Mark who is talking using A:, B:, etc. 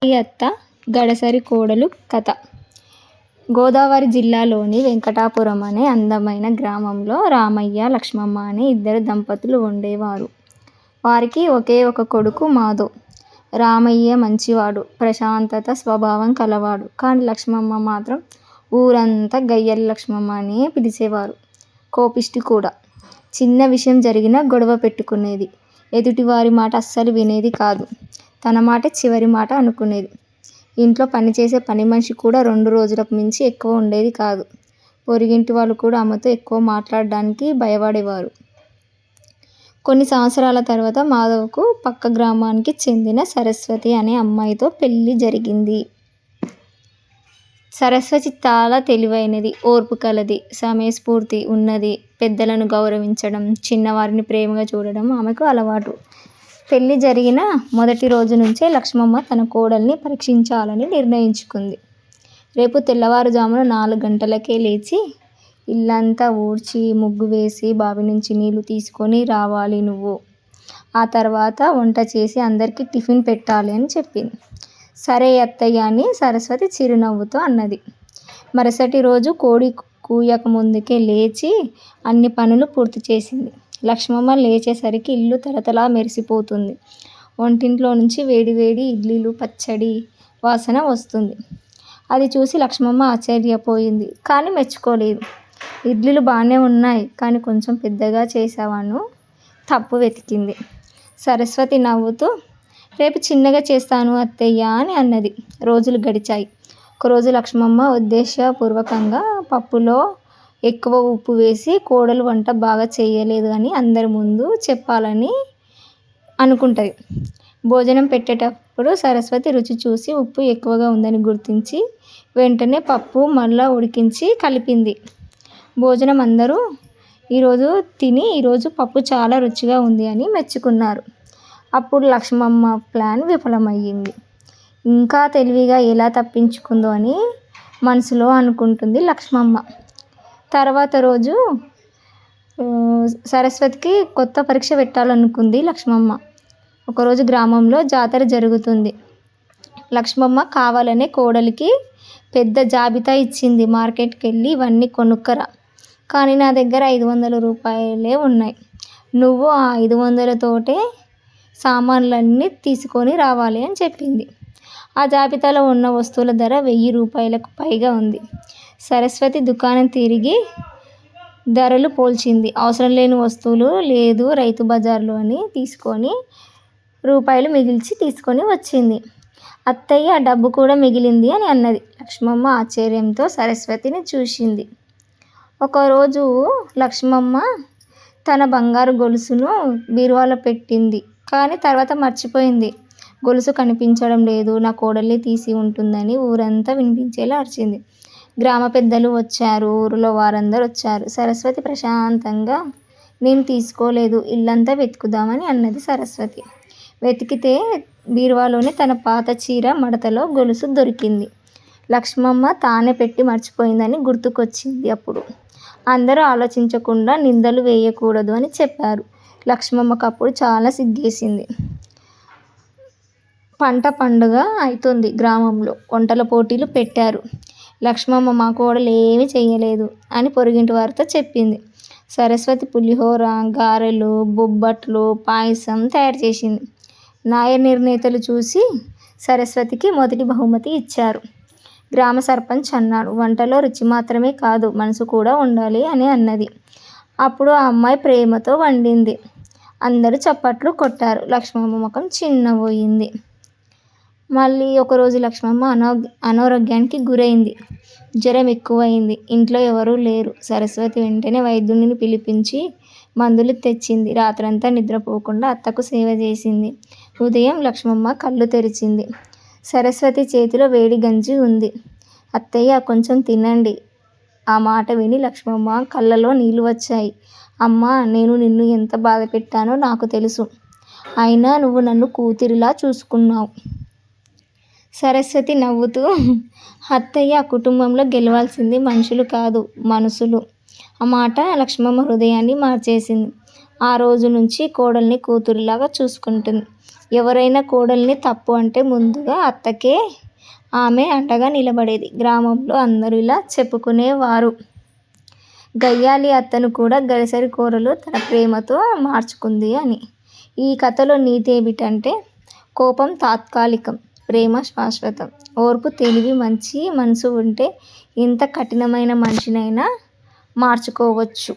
A: ఈ అత్త గడసరి కోడలు కథ. గోదావరి జిల్లాలోని వెంకటాపురం అనే అందమైన గ్రామంలో రామయ్య, లక్ష్మమ్మ అనే ఇద్దరు దంపతులు ఉండేవారు. వారికి ఒకే ఒక కొడుకు మాధవ్. రామయ్య మంచివాడు, ప్రశాంతత స్వభావం కలవాడు. కానీ లక్ష్మమ్మ మాత్రం ఊరంతా గయ్యాళి లక్ష్మమ్మ అనే పిలిచేవారు. కోపిష్టి కూడా. చిన్న విషయం జరిగినా గొడవ పెట్టుకునేది. ఎదుటివారి మాట అస్సలు వినేది కాదు. తన మాట చివరి మాట అనుకునేది. ఇంట్లో పనిచేసే పని మనిషి కూడా 2 రోజులకు మించి ఎక్కువ ఉండేది కాదు. పొరుగింటి వాళ్ళు కూడా ఆమెతో ఎక్కువ మాట్లాడడానికి భయపడేవారు. కొన్ని సంవత్సరాల తర్వాత మాధవ్కు పక్క గ్రామానికి చెందిన సరస్వతి అనే అమ్మాయితో పెళ్లి జరిగింది. సరస్వతి చాలా తెలివైనది, ఓర్పు కలది, సమయస్ఫూర్తి ఉన్నది. పెద్దలను గౌరవించడం, చిన్నవారిని ప్రేమగా చూడడం ఆమెకు అలవాటు. పెళ్లి జరిగిన మొదటి రోజు నుంచే లక్ష్మమ్మ తన కోడల్ని పరీక్షించాలని నిర్ణయించుకుంది. రేపు తెల్లవారుజామున 4 గంటలకే లేచి ఇల్లంతా ఊడ్చి, ముగ్గు వేసి, బావి నుంచి నీళ్లు తీసుకొని రావాలి నువ్వు. ఆ తర్వాత వంట చేసి అందరికీ టిఫిన్ పెట్టాలి అని చెప్పింది. సరే అత్తయ్య అని సరస్వతి చిరునవ్వుతో అన్నది. మరుసటి రోజు కోడి కూయక ముందుకే లేచి అన్ని పనులు పూర్తి చేసింది. లక్ష్మమ్మ లేచేసరికి ఇల్లు తలతలా మెరిసిపోతుంది. వంటింట్లో నుంచి వేడివేడి ఇడ్లీలు, పచ్చడి వాసన వస్తుంది. అది చూసి లక్ష్మమ్మ ఆశ్చర్యపోయింది, కానీ మెచ్చుకోలేదు. ఇడ్లీలు బాగానే ఉన్నాయి, కానీ కొంచెం పెద్దగా చేసావాను తప్పు వెతికింది. సరస్వతి నవ్వుతూ, రేపు చిన్నగా చేస్తాను అత్తయ్య అని అన్నది. రోజులు గడిచాయి. ఒకరోజు లక్ష్మమ్మ ఉద్దేశపూర్వకంగా పప్పులో ఎక్కువ ఉప్పు వేసి కోడలు వంట బాగా చేయలేదు అని అందరి ముందు చెప్పాలని అనుకుంటుంది. భోజనం పెట్టేటప్పుడు సరస్వతి రుచి చూసి ఉప్పు ఎక్కువగా ఉందని గుర్తించి వెంటనే పప్పు మళ్ళా ఉడికించి కలిపింది. భోజనం అందరూ ఈరోజు పప్పు చాలా రుచిగా ఉంది అని మెచ్చుకున్నారు. అప్పుడు లక్ష్మమ్మ ప్లాన్ విఫలమయ్యింది. ఇంకా తెలివిగా ఎలా తప్పించుకుందో అని మనసులో అనుకుంటుంది లక్ష్మమ్మ. తర్వాత రోజు సరస్వతికి కొత్త పరీక్ష పెట్టాలనుకుంది లక్ష్మమ్మ. ఒకరోజు గ్రామంలో జాతర జరుగుతుంది. లక్ష్మమ్మ కావాలనే కోడలికి పెద్ద జాబితా ఇచ్చింది. మార్కెట్కి వెళ్ళి ఇవన్నీ కొనుక్కరా, కానీ నా దగ్గర 500 రూపాయలే ఉన్నాయి. నువ్వు ఆ 500తోటే సామాన్లన్నీ తీసుకొని రావాలి అని చెప్పింది. ఆ జాబితాలో ఉన్న వస్తువుల ధర 1000 రూపాయలకు పైగా ఉంది. సరస్వతి దుకాణం తిరిగి ధరలు పోల్చింది. అవసరం లేని వస్తువులు లేదు రైతు బజార్లో అని తీసుకొని రూపాయలు మిగిల్చి తీసుకొని వచ్చింది. అత్తయ్య డబ్బు కూడా మిగిలింది అని అన్నది. లక్ష్మమ్మ ఆశ్చర్యంతో సరస్వతిని చూసింది. ఒకరోజు లక్ష్మమ్మ తన బంగారు గొలుసును బీరువాలో పెట్టింది, కానీ తర్వాత మర్చిపోయింది. గొలుసు కనిపించడం లేదు, నా కోడల్ని తీసి ఉంటుందని ఊరంతా వినిపించేలా అరిచింది. గ్రామ పెద్దలు వచ్చారు, ఊరిలో వారందరూ వచ్చారు. సరస్వతి ప్రశాంతంగా, నేను తీసుకోలేదు, ఇల్లంతా వెతుకుదామని అన్నది. సరస్వతి వెతికితే బీరువాలోనే తన పాత చీర మడతలో గొలుసు దొరికింది. లక్ష్మమ్మ తానే పెట్టి మర్చిపోయిందని గుర్తుకొచ్చింది. అప్పుడు అందరూ ఆలోచించకుండా నిందలు వేయకూడదు అని చెప్పారు. లక్ష్మమ్మకు అప్పుడు చాలా సిగ్గేసింది. పండుగ అవుతుంది. గ్రామంలో వంటల పోటీలు పెట్టారు. లక్ష్మమ్మ మా కోడలు ఏమీ చేయలేదు అని పొరుగింటి వారితో చెప్పింది. సరస్వతి పులిహోర, గారెలు, బొబ్బట్లు, పాయసం తయారు చేసింది. నాయర్ నిర్ణేతలు చూసి సరస్వతికి మొదటి బహుమతి ఇచ్చారు. గ్రామ సర్పంచ్ అన్నాడు, వంటలో రుచి మాత్రమే కాదు, మనసు కూడా ఉండాలి అని అన్నది. అప్పుడు ఆ అమ్మాయి ప్రేమతో వండింది. అందరూ చప్పట్లు కొట్టారు. లక్ష్మమ్మ ముఖం చిన్నబోయింది. మళ్ళీ ఒకరోజు లక్ష్మమ్మ అనారోగ్యానికి గురైంది. జ్వరం ఎక్కువైంది. ఇంట్లో ఎవరూ లేరు. సరస్వతి వెంటనే వైద్యుడిని పిలిపించి మందులు తెచ్చింది. రాత్రంతా నిద్రపోకుండా అత్తకు సేవ చేసింది. ఉదయం లక్ష్మమ్మ కళ్ళు తెరిచింది. సరస్వతి చేతిలో వేడి గంజి ఉంది. అత్తయ్య కొంచెం తినండి. ఆ మాట విని లక్ష్మమ్మ కళ్ళలో నీళ్లు వచ్చాయి. అమ్మా, నేను నిన్ను ఎంత బాధ పెట్టానో నాకు తెలుసు. అయినా నువ్వు నన్ను కూతురిలా చూసుకున్నావు. సరస్వతి నవ్వుతూ, అత్తయ్య, కుటుంబంలో గెలవాల్సింది మనుషులు కాదు, మనసులు. ఆ మాట లక్ష్మమ్మ హృదయాన్ని మార్చేసింది. ఆ రోజు నుంచి కోడల్ని కూతురిలాగా చూసుకుంటుంది. ఎవరైనా కోడల్ని తప్పు అంటే ముందుగా అత్తకే ఆమె అండగా నిలబడేది. గ్రామంలో అందరూ ఇలా చెప్పుకునేవారు. గయ్యాళి అత్తను కూడా గరిసరి కూరలు తన ప్రేమతో మార్చుకుంది అని. ఈ కథలో నీతి ఏమిటంటే కోపం తాత్కాలికం, ప్రేమ శాశ్వతం. ఓర్పు, తెలివి, మంచి మనసు ఉంటే ఎంత కఠినమైన మనిషినైనా మార్చుకోవచ్చు.